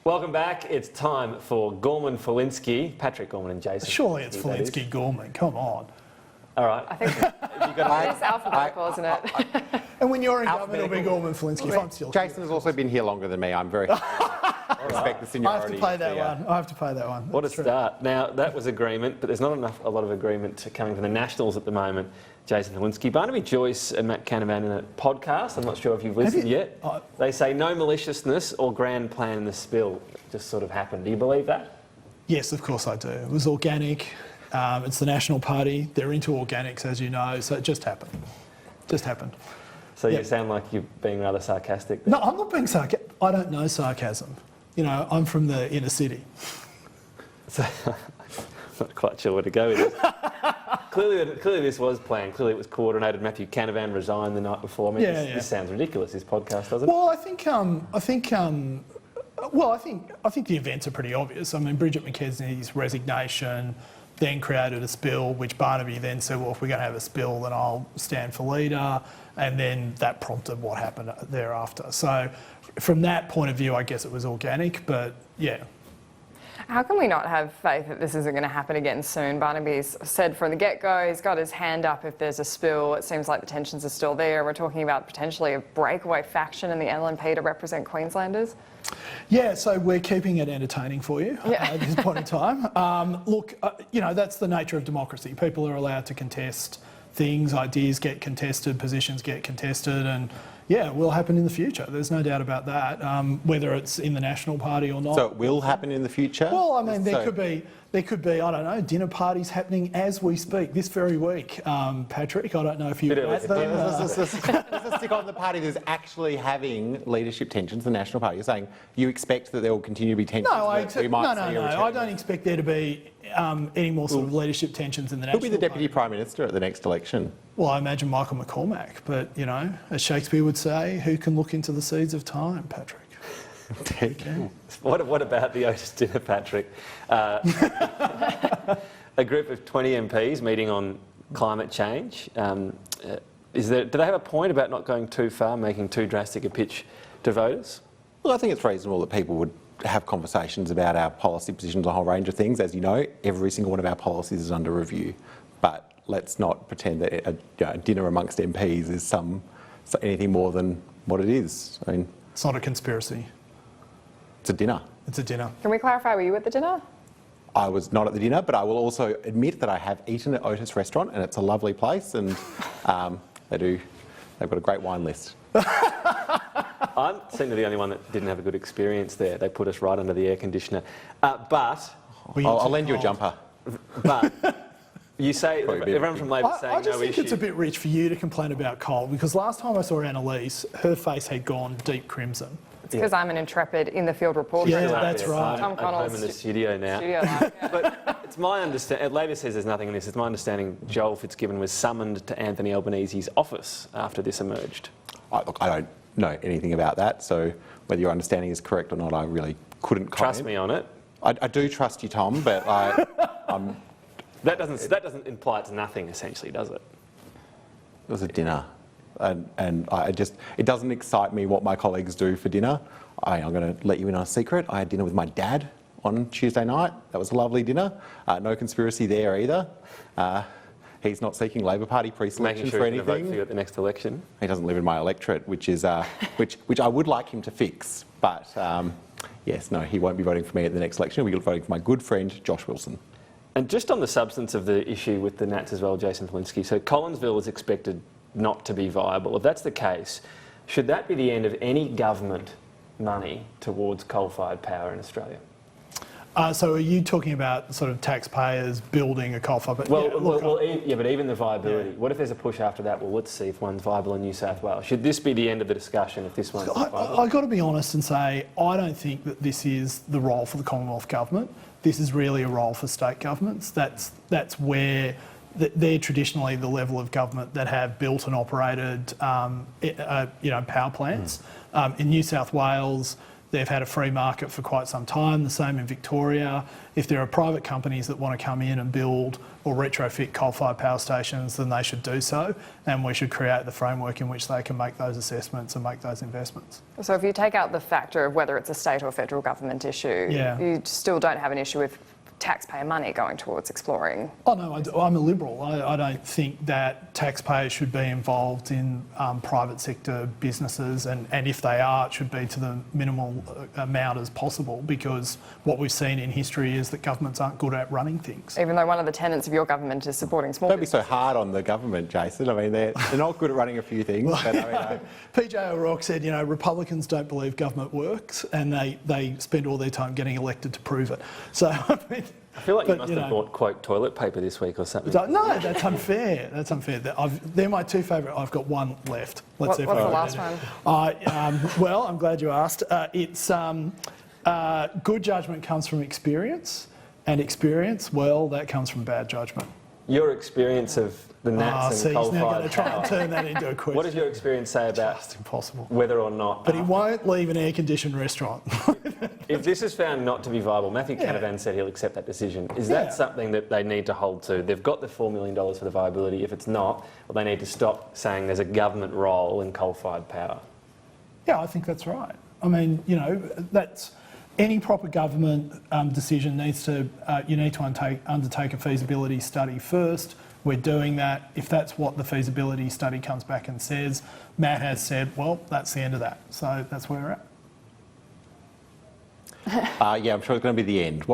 Welcome back. It's time for Gorman, Falinski, Patrick Gorman and Jason. Surely it's Falinski, Gorman. Come on. All right. I think it's alphabetical, isn't it? And when you're in government, it'll be Gorman, Falinski. If I'm still Jason has also been here longer than me. I'm very respect the seniority. I have to play that one. I have to play that one. What a start. Now, that was agreement, but there's not a lot of agreement coming from the Nationals at the moment. Jason Falinski, Barnaby Joyce and Matt Canava in a podcast. I'm not sure if you've listened yet. They say no maliciousness or grand plan in the spill. It just sort of happened. Do you believe that? Yes, of course I do. It was organic. It's the National Party. They're into organics, as you know, so it just happened. Just happened. So you sound like you're being rather sarcastic there. No, I'm not being sarcastic. I don't know sarcasm. You know, I'm from the inner city. So, I'm not quite sure where to go with this. Clearly this was planned. Clearly it was coordinated. Matthew Canavan resigned the night before. I mean, this sounds ridiculous, this podcast, doesn't it? Well, I think the events are pretty obvious. I mean, Bridget McKesney's resignation then created a spill, which Barnaby then said, well, if we're going to have a spill, then I'll stand for leader. And then that prompted what happened thereafter. So from that point of view, I guess it was organic, but yeah. How can we not have faith that this isn't going to happen again soon? Barnaby's said from the get-go, he's got his hand up if there's a spill. It seems like the tensions are still there. We're talking about potentially a breakaway faction in the LNP to represent Queenslanders. Yeah, so we're keeping it entertaining for you at this point in time. Look, you know, that's the nature of democracy. People are allowed to contest things, ideas get contested, positions get contested, and yeah, it will happen in the future. There's no doubt about that, whether it's in the National Party or not. So it will happen in the future? Well, I mean, there could be, I don't know, dinner parties happening as we speak this very week. Patrick, I don't know if you're at them. Let's stick on the party that's actually having leadership tensions, the National Party. You're saying you expect that there will continue to be tensions? No, I don't expect there to be any more sort of leadership tensions in the National Party. Who'll be the Deputy Prime Minister at the next election? Well, I imagine Michael McCormack, but, you know, as Shakespeare would say, who can look into the seeds of time, Patrick? What about the Otis dinner, Patrick? A group of 20 MPs meeting on climate change. Do they have a point about not going too far, making too drastic a pitch to voters? Well, I think it's reasonable that people would have conversations about our policy positions on a whole range of things. As you know, every single one of our policies is under review. But let's not pretend that a dinner amongst MPs is anything more than what it is. I mean, it's not a conspiracy. It's a dinner. It's a dinner. Can we clarify, were you at the dinner? I was not at the dinner, but I will also admit that I have eaten at Otis Restaurant, and it's a lovely place, and they've got a great wine list. I seem to be the only one that didn't have a good experience there. They put us right under the air conditioner. But I'll lend you a jumper. But you say everyone from Labor saying I just no think issue. It's a bit rich for you to complain about cold, because last time I saw Annalise, her face had gone deep crimson. It's because I'm an intrepid in-the-field reporter. Yeah, that's right. Tom Connell's home in the studio now. But it's my understanding, Labor says there's nothing in this, it's my understanding Joel Fitzgibbon was summoned to Anthony Albanese's office after this emerged. Look, I don't know anything about that, so whether your understanding is correct or not, I really couldn't comment. Trust me on it. I do trust you, Tom, but That doesn't imply it's nothing, essentially, does it? It was a dinner. And it doesn't excite me what my colleagues do for dinner. I'm going to let you in on a secret. I had dinner with my dad on Tuesday night. That was a lovely dinner. No conspiracy there either. He's not seeking Labor Party pre-selection for anything. Making sure he's going to vote for you at the next election. He doesn't live in my electorate, which I would like him to fix. But yes, no, he won't be voting for me at the next election. He'll be voting for my good friend, Josh Wilson. And just on the substance of the issue with the Nats as well, Jason Falinski, so Collinsville is expected not to be viable. If that's the case, should that be the end of any government money towards coal-fired power in Australia? So are you talking about sort of taxpayers building a coal-fired power? But even the viability. Yeah. What if there's a push after that? Well, let's see if one's viable in New South Wales. Should this be the end of the discussion if this one's viable? I've got to be honest and say I don't think that this is the role for the Commonwealth Government. This is really a role for state governments. That's where they're traditionally the level of government that have built and operated, power plants. In New South Wales, They've had a free market for quite some time, the same in Victoria. If there are private companies that want to come in and build or retrofit coal-fired power stations, then they should do so, and we should create the framework in which they can make those assessments and make those investments. So if you take out the factor of whether it's a state or federal government issue, you still don't have an issue with taxpayer money going towards exploring? Oh no, I'm a Liberal. I don't think that taxpayers should be involved in private sector businesses, and if they are, it should be to the minimal amount as possible, because what we've seen in history is that governments aren't good at running things. Even though one of the tenets of your government is supporting small Don't be so hard on the government, Jason. I mean, they're not good at running a few things. But, I mean, PJ O'Rourke said, Republicans don't believe government works, and they spend all their time getting elected to prove it. So, I mean, I feel like you must have bought, quote, toilet paper this week or something. No, that's unfair. That's unfair. They're my two favourite. I've got one left. What's the last one? Well, I'm glad you asked. It's good judgment comes from experience, and experience, well, that comes from bad judgment. Your experience of the Nats and coal-fired he's now going to try power. and turn that into a question. What does your experience say about Just impossible. whether or not... But he won't leave an air-conditioned restaurant. If this is found not to be viable, Matthew Canavan said he'll accept that decision. Is that something that they need to hold to? They've got the $4 million for the viability. If it's not, well, they need to stop saying there's a government role in coal-fired power. Yeah, I think that's right. I mean, that's... Any proper government decision needs to, you need to undertake a feasibility study first. We're doing that. If that's what the feasibility study comes back and says, Matt has said, well, that's the end of that. So that's where we're at. yeah, I'm sure it's going to be the end.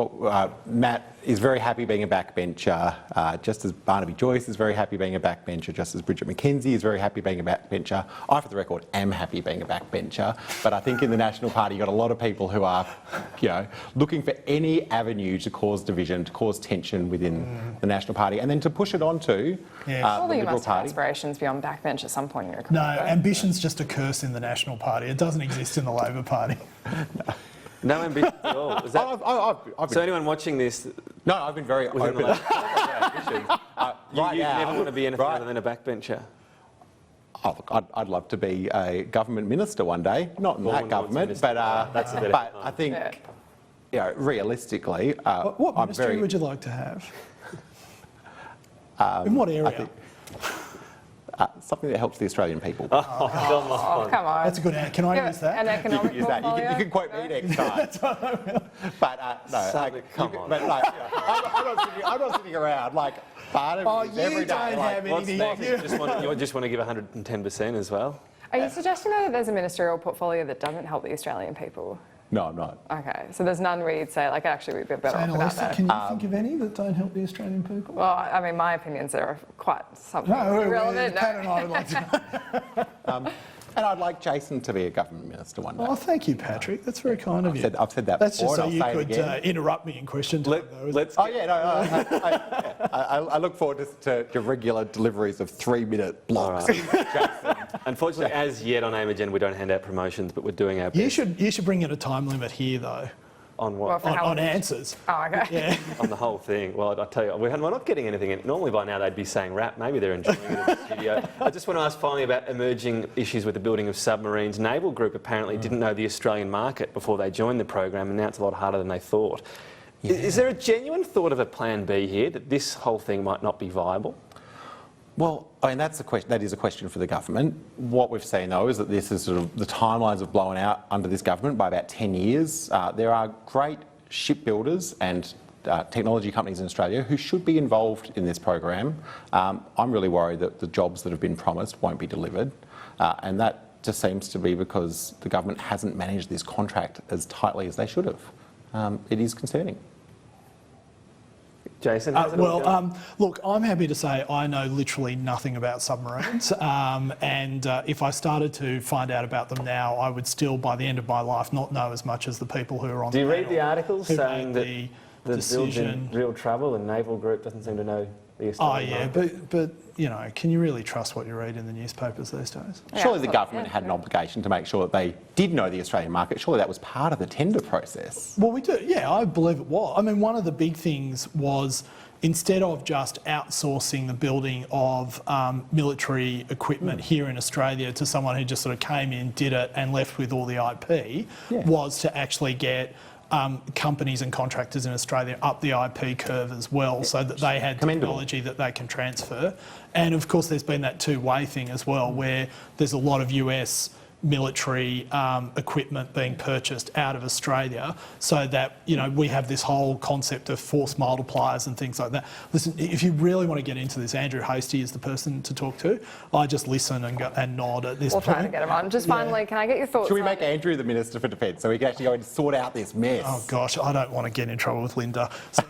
Matt is very happy being a backbencher, just as Barnaby Joyce is very happy being a backbencher, just as Bridget McKenzie is very happy being a backbencher. I, for the record, am happy being a backbencher, but I think in the National Party you've got a lot of people who are, looking for any avenue to cause division, to cause tension within the National Party, and then to push it on to the Surely you Liberal must have Party. aspirations beyond backbench at some point in your No, career. ambition's just a curse in the National Party. It doesn't exist in the Labor Party. No ambition at all. Is that... I've So been, anyone watching this... no, I've been very within open. the you now, never want to be anything right. other than a backbencher. Oh, look, I'd love to be a government minister one day, not in that government, but That's a bit but of I think, realistically, What I'm ministry very. would you like to have? In what area? I think, something that helps the Australian people. Oh, come on. Oh, come on. That's a good answer. Can I use that? An economic Use that. You portfolio? can quote me next time. But no, Something- come on. But like, I'm not sitting around like part of it is you every day. don't Like, have What's anything. next? You just want to give 110% as well? Are you suggesting though that there's a ministerial portfolio that doesn't help the Australian people? no, I'm not. Okay, so there's none where you'd say, like, actually we'd be better off without Annalisa, that. can you think of any that don't help the Australian people? Well, I mean, my opinions are quite something irrelevant. Pat and I would like to. And I'd like Jason to be a government minister one day. Oh, thank you, Patrick. That's very kind of you. I've said that That's before, just so and you I'll say it could again. interrupt me in question time, though. Let's Oh yeah, no, I look forward to regular deliveries of 3-minute blocks. Unfortunately, as yet on AIM Agenda, we don't hand out promotions, but we're doing our best. You should bring in a time limit here, though, On Well, what? for how on long? answers. Oh, okay. Yeah. On the whole thing. Well, I tell you, we're not getting anything in. Normally by now they'd be saying rap. Maybe they're enjoying it in the studio. I just want to ask finally about emerging issues with the building of submarines. Naval Group apparently didn't know the Australian market before they joined the program, and now it's a lot harder than they thought. Is there a genuine thought of a plan B here, that this whole thing might not be viable? Well, I mean, that's the question. That is a question for the government. What we've seen, though, is that this is sort of the timelines have blown out under this government by about 10 years. There are great shipbuilders and technology companies in Australia who should be involved in this program. I'm really worried that the jobs that have been promised won't be delivered, and that just seems to be because the government hasn't managed this contract as tightly as they should have. It is concerning. Jason, how's it all going? Look, I'm happy to say I know literally nothing about submarines, and if I started to find out about them now, I would still, by the end of my life, not know as much as the people who are on. Do you the read the panel articles who saying that made the build's in decision? real trouble and Naval Group doesn't seem to know the Oh Australian yeah, market? but can you really trust what you read in the newspapers these days? Yeah, Surely the absolutely. government had an obligation to make sure that they did know the Australian market. Surely that was part of the tender process. Well, we do. Yeah, I believe it was. I mean, one of the big things was instead of just outsourcing the building of military equipment here in Australia to someone who just sort of came in, did it and left with all the IP, was to actually get companies and contractors in Australia up the IP curve as well, so that they had technology that they can transfer. And of course there's been that two-way thing as well, where there's a lot of US military equipment being purchased out of Australia, so that, you know, we have this whole concept of force multipliers and things like that. Listen, if you really want to get into this, Andrew Hastie is the person to talk to. I just listen and go, and nod at this point. We'll try to get him on. Just finally, can I get your thoughts? Should we make Andrew the Minister for Defence so we can actually go and sort out this mess? Oh gosh, I don't want to get in trouble with Linda. So,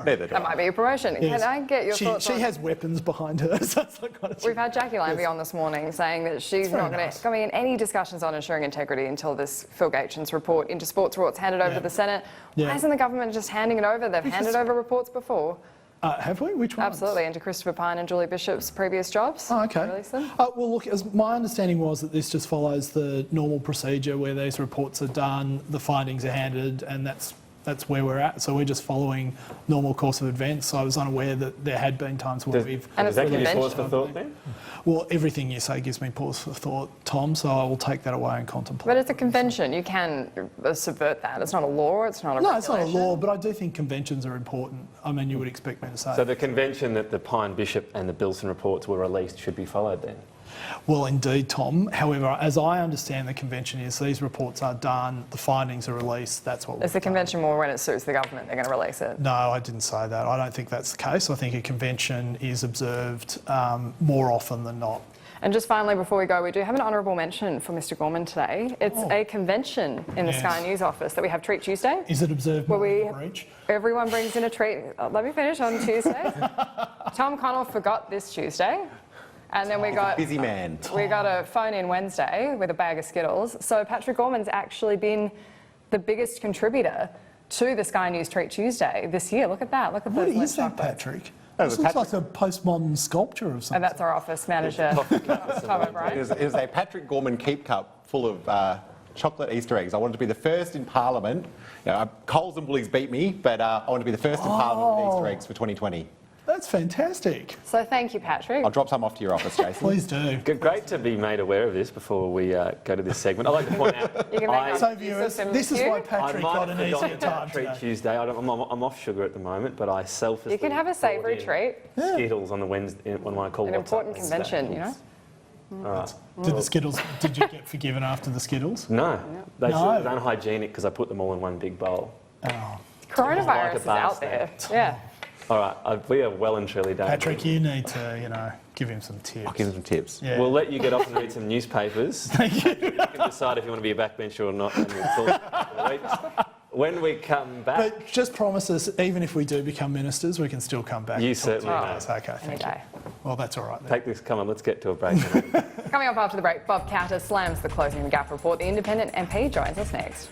that might be a promotion. Yes. Can I get your thoughts? She has weapons behind her. So that's like kind of We've had Jackie Lambie on this morning saying that she's not going to be in any discussions on ensuring integrity until this Phil Gaetjens report into Sports Rorts handed over to the Senate. Why isn't the government just handing it over? They've handed over reports before. Have we? Which ones? Absolutely, into Christopher Pyne and Julie Bishop's previous jobs. Oh, okay. Release them. Well, look, as my understanding was that this just follows the normal procedure where these reports are done, the findings are handed, and that's where we're at. So we're just following normal course of events. So I was unaware that there had been times where we've... And does that give you pause for thought then? Well, everything you say gives me pause for thought, Tom, so I will take that away and contemplate. But it's a convention. You can subvert that. It's not a law. It's not a No, it's not a regulation. law, but I do think conventions are important. I mean, you would expect me to say. So the convention that the Pyne Bishop and the Bilson reports were released should be followed then? Well, indeed, Tom. However, as I understand the convention is, these reports are done, the findings are released, that's what we've Is the done. convention more when it suits the government, they're going to release it? No, I didn't say that. I don't think that's the case. I think a convention is observed more often than not. And just finally, before we go, we do have an honourable mention for Mr Gorman today. It's a convention in the Sky News office that we have Treat Tuesday. Is it observed Where more we- than breach? Everyone brings in a treat. Let me finish on Tuesday. Tom Connell forgot this Tuesday. And then we got Busy man. we got a phone in Wednesday with a bag of Skittles. So Patrick Gorman's actually been the biggest contributor to the Sky News Treat Tuesday this year. Look at that. Look at What those is that, chocolates. Patrick? That This was looks like a postmodern sculpture of something. And that's our office manager, Tom O'Brien. It was a Patrick Gorman keep cup full of chocolate Easter eggs. I wanted to be the first in Parliament. You know, Coles and Woolies beat me, but I wanted to be the first in Parliament with Easter eggs for 2020. That's fantastic. So thank you, Patrick. I'll drop some off to your office, Jason. Please do. Great to be made aware of this before we go to this segment. I'd like to point out, You can make I- up So use viewers, of this is why you. Patrick I got might an have easier forgotten time about Treat today. Tuesday. I'm off sugar at the moment, but I selfishly You can have a savoury brought in treat. Skittles on the Wednesday, on what I call An WhatsApp important Wednesday. convention, you know. All right. Did the Skittles? Did you get forgiven after the Skittles? No, they No. said it was unhygienic because I put them all in one big bowl. Oh, Coronavirus like a is bar out there. snack. Yeah. All right, we are well and truly done. Patrick, you need to, give him some tips. I'll give him some tips. Yeah. We'll let you get off and read some newspapers. Thank you. You can decide if you want to be a backbencher or not. And we'll talk in a couple of weeks. When we come back, But just promise us, even if we do become ministers, we can still come back. You and talk to certainly you may. guys. Okay, Any thank you. day. Well, that's all right then. take this. Come on, let's get to a break. Coming up after the break, Bob Catter slams the Closing the Gap report. The Independent MP joins us next.